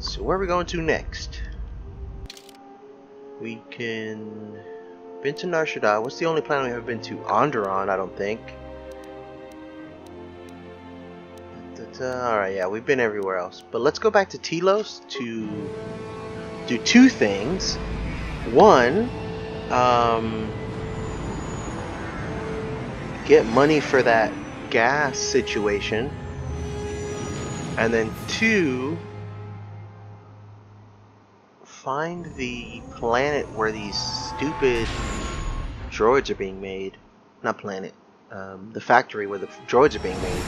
So where are we going to next? We can... Been to Nar Shaddaa. What's the only planet we haven't been to? Onderon, I don't think. Alright, yeah, we've been everywhere else. But let's go back to Telos to do two things. One, get money for that gas situation. And then two, find the planet where these stupid droids are being made. Not planet. The factory where the droids are being made.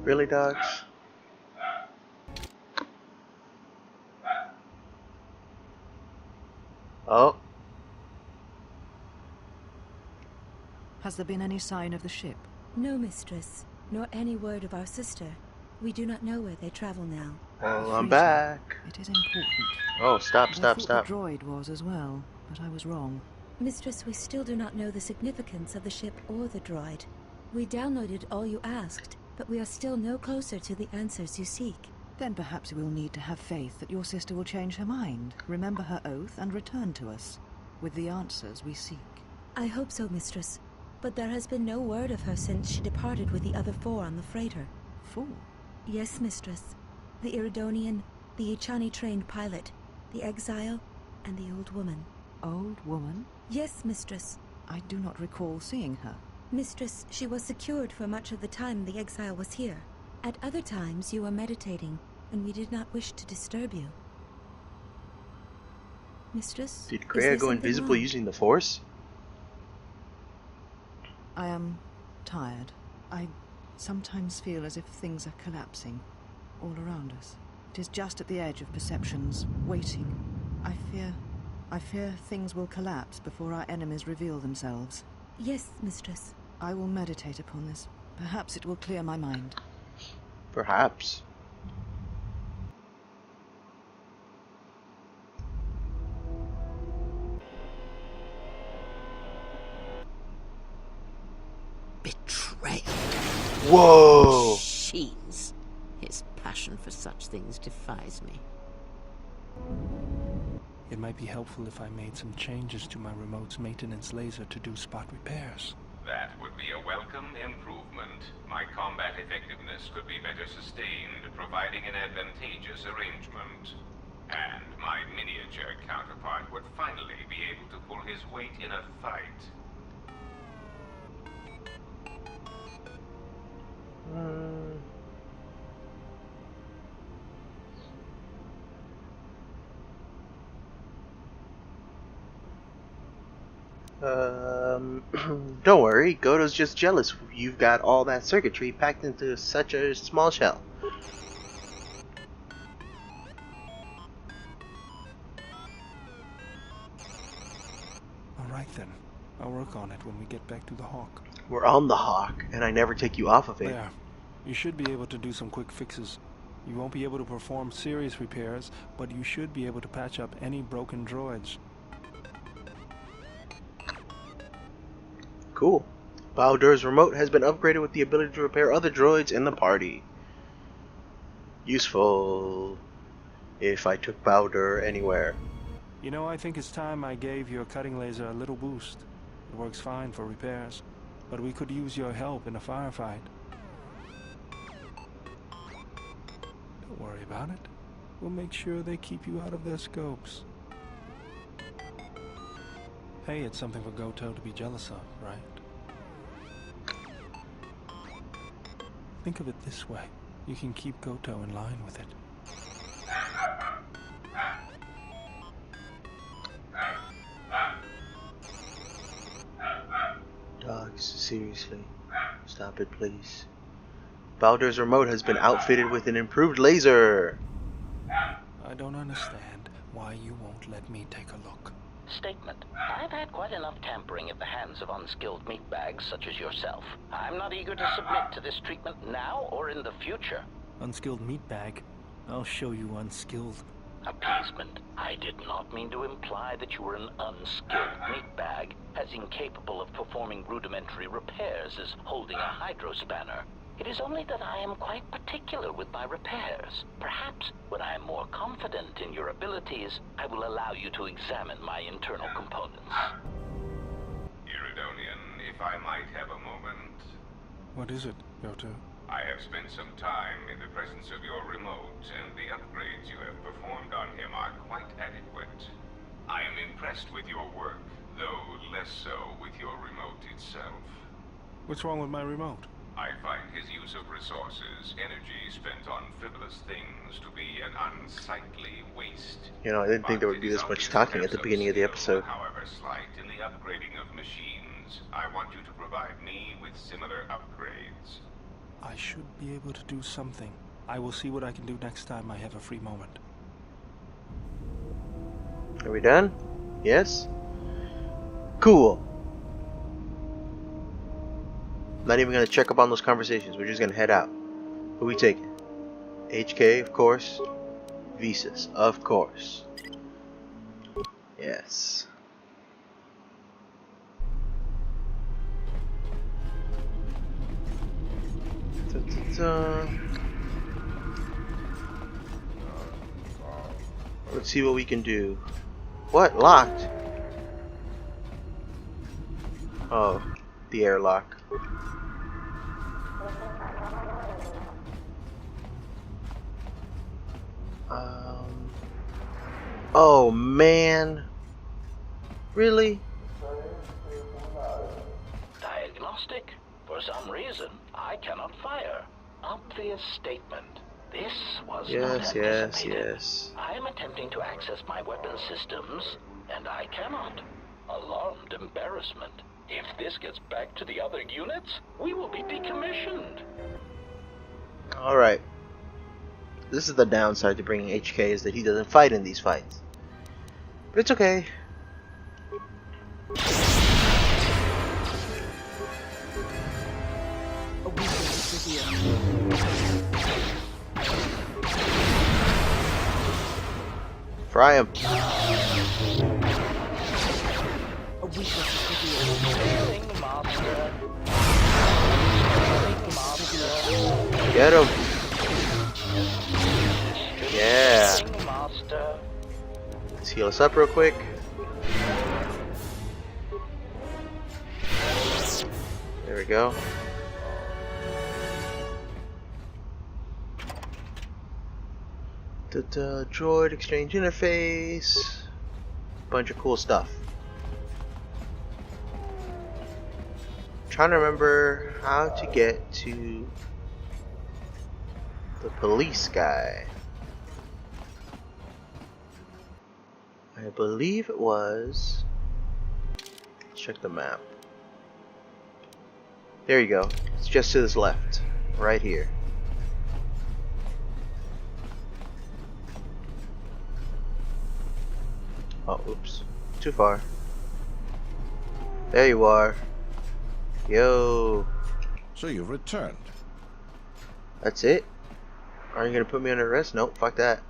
Really, dogs? Oh. Has there been any sign of the ship? No, mistress, nor any word of our sister. We do not know where they travel now. Well, I'm back. It is important. Oh, stop. I thought the droid was as well, but I was wrong. Mistress, we still do not know the significance of the ship or the droid. We downloaded all you asked, but we are still no closer to the answers you seek. Then perhaps we'll need to have faith that your sister will change her mind, remember her oath, and return to us with the answers we seek. I hope so, mistress. But there has been no word of her since she departed with the other 4 on the freighter. 4? Yes, mistress. The Iridonian, the Ichani-trained pilot, the exile, and the old woman. Old woman? Yes, mistress. I do not recall seeing her. Mistress, she was secured for much of the time the exile was here. At other times you were meditating, and we did not wish to disturb you. Mistress? Did Kreia go invisible using the Force? I am tired. I sometimes feel as if things are collapsing all around us. It is just at the edge of perceptions, waiting. I fear things will collapse before our enemies reveal themselves. Yes, mistress. I will meditate upon this. Perhaps it will clear my mind. Perhaps. Betrayal. Whoa! Machines. His passion for such things defies me. It might be helpful if I made some changes to my remote's maintenance laser to do spot repairs. That would be a welcome improvement. My combat effectiveness could be better sustained, providing an advantageous arrangement. And my miniature counterpart would finally be able to pull his weight in a fight. Don't worry, Goto's just jealous you've got all that circuitry packed into such a small shell. Alright then, I'll work on it when we get back to the Hawk. We're on the Hawk, and I never take you off of it. There. You should be able to do some quick fixes. You won't be able to perform serious repairs, but you should be able to patch up any broken droids. Cool. Baldur's remote has been upgraded with the ability to repair other droids in the party. Useful if I took Baldur anywhere. You know, I think it's time I gave your cutting laser a little boost. It works fine for repairs, but we could use your help in a firefight. Don't worry about it. We'll make sure they keep you out of their scopes. Hey, it's something for Goto to be jealous of, right? Think of it this way. You can keep Goto in line with it. Dogs, seriously. Stop it, please. Baldur's remote has been outfitted with an improved laser. I don't understand why you won't let me take a look. Statement. I've had quite enough tampering at the hands of unskilled meatbags such as yourself. I'm not eager to submit to this treatment now or in the future. Unskilled meatbag? I'll show you unskilled. Appeasement. I did not mean to imply that you were an unskilled meatbag, as incapable of performing rudimentary repairs as holding a hydrospanner. It is only that I am quite particular with my repairs. Perhaps when I am more confident in your abilities, I will allow you to examine my internal components. Iridonian, if I might have a moment. What is it, Yoto? I have spent some time in the presence of your remote, and the upgrades you have performed on him are quite adequate. I am impressed with your work, though less so with your remote itself. What's wrong with my remote? I find his use of resources, energy spent on frivolous things, to be an unsightly waste. You know, I didn't think there would be this much talking at the beginning of the episode. However slight, in the upgrading of machines, I want you to provide me with similar upgrades. I should be able to do something. I will see what I can do next time I have a free moment. Are we done? Yes? Cool. Not even gonna check up on those conversations. We're just gonna head out. Who we taking? HK, of course. Visas, of course. Yes. Let's see what we can do. What? Locked? Oh, the airlock. Oh man. Really? Diagnostic? For some reason, I cannot fire. Obvious statement. This was not anticipated. Yes. I am attempting to access my weapon systems, and I cannot. Alarmed embarrassment. If this gets back to the other units, we will be decommissioned. Alright. This is the downside to bringing HK, is that he doesn't fight in these fights. But it's okay. Fry him. Get him. Yeah. Let's heal us up real quick. There we go. Droid exchange interface. Bunch of cool stuff. Trying to remember how to get to the police guy. I believe it was. Let's check the map. There you go. It's just to his left, right here. Oh, oops. Too far. There you are. Yo. So you've returned. That's it? Are you gonna put me under arrest? Nope, fuck that.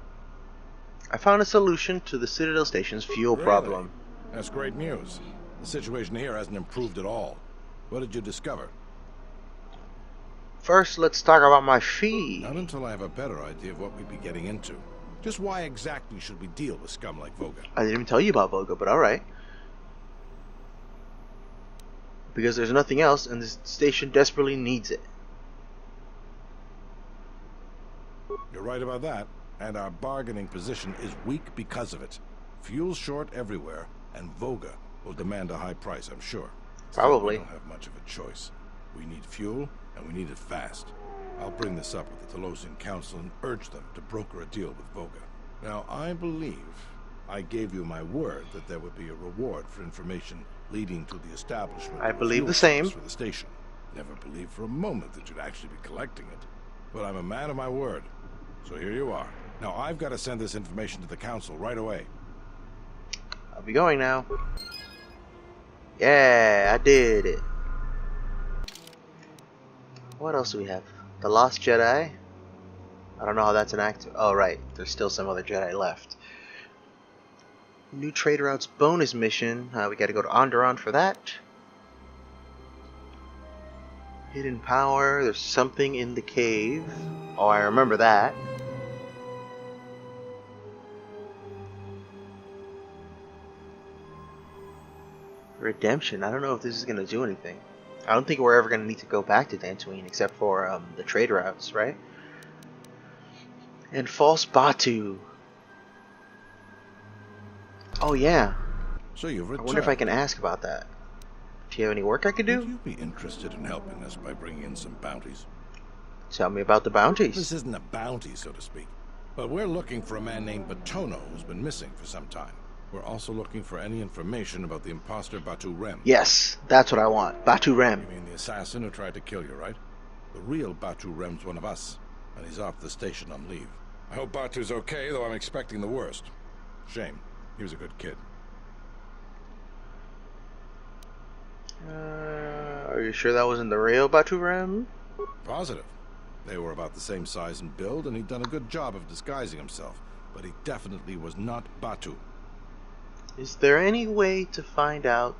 I found a solution to the Citadel Station's fuel problem. That's great news. The situation here hasn't improved at all. What did you discover? First, let's talk about my fee. Not until I have a better idea of what we'd be getting into. Just why exactly should we deal with scum like Voga? I didn't even tell you about Voga, but alright. Because there's nothing else, and this station desperately needs it. You're right about that, and our bargaining position is weak because of it. Fuel's short everywhere, and Voga will demand a high price, I'm sure. Probably. So we don't have much of a choice. We need fuel, and we need it fast. I'll bring this up with the Telosian Council and urge them to broker a deal with Voga. Now, I believe I gave you my word that there would be a reward for information leading to the establishment I of believe fuel the same. source for the station. Never believed for a moment that you'd actually be collecting it. But I'm a man of my word. So here you are. Now I've got to send this information to the council right away. I'll be going now. Yeah, I did it. What else do we have? The Lost Jedi. I don't know how that's an active. Oh, right. There's still some other Jedi left. New Trader Routes bonus mission. We got to go to Onderon for that. Hidden power. There's something in the cave. Oh, I remember that. Redemption. I don't know if this is going to do anything. I don't think we're ever going to need to go back to Dantooine except for the trade routes, right? And False Batu. Oh, yeah. So you've returned. I wonder if I can ask about that. Do you have any work I could do? Would you be interested in helping us by bringing in some bounties? Tell me about the bounties. This isn't a bounty, so to speak. But we're looking for a man named Batono who's been missing for some time. We're also looking for any information about the imposter Batu Rem. Yes, that's what I want. Batu Rem. You mean the assassin who tried to kill you, right? The real Batu Rem's one of us, and he's off the station on leave. I hope Batu's okay, though I'm expecting the worst. Shame. He was a good kid. Are you sure that wasn't the real Batu Rem? Positive. They were about the same size and build, and he'd done a good job of disguising himself. But he definitely was not Batu. Is there any way to find out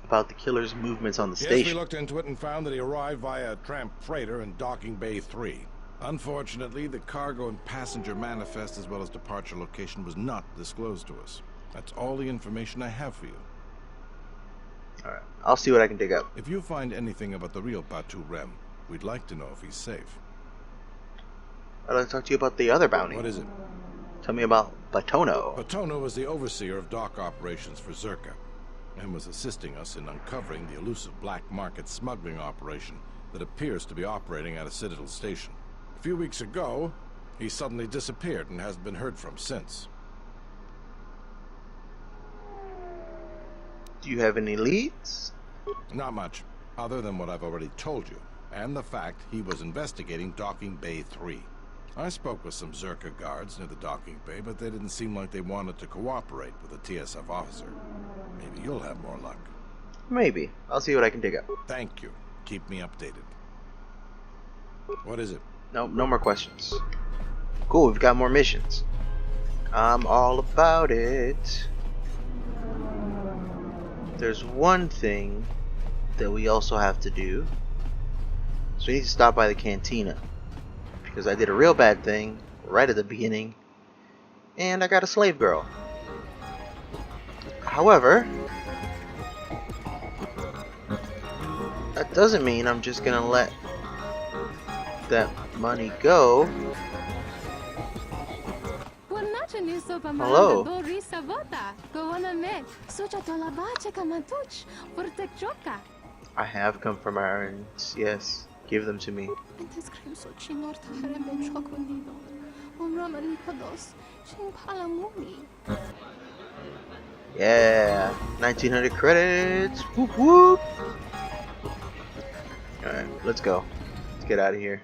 about the killer's movements on the Yes, station? we looked into it and found that he arrived via a tramp freighter in Docking Bay 3. Unfortunately, the cargo and passenger manifest as well as departure location was not disclosed to us. That's all the information I have for you. Alright, I'll see what I can dig up. If you find anything about the real Batu Rem, we'd like to know if he's safe. I'd like to talk to you about the other bounty. What is it? Tell me about Batono. Batono was the overseer of dock operations for Zerka, and was assisting us in uncovering the elusive black market smuggling operation that appears to be operating at a Citadel station. A few weeks ago, he suddenly disappeared and hasn't been heard from since. Do you have any leads? Not much, other than what I've already told you, and the fact he was investigating Docking Bay 3. I spoke with some Zerka guards near the docking bay, but they didn't seem like they wanted to cooperate with a TSF officer. Maybe you'll have more luck. Maybe. I'll see what I can dig up. Thank you. Keep me updated. What is it? No more questions. Cool, we've got more missions. I'm all about it. There's one thing that we also have to do. So we need to stop by the cantina. Because I did a real bad thing right at the beginning. And I got a slave girl. However, that doesn't mean I'm just gonna let that money go. Hello. I have come from errands, yes. Give them to me. Yeah, 1900 credits. Whoop whoop. Alright, let's go. Let's get out of here.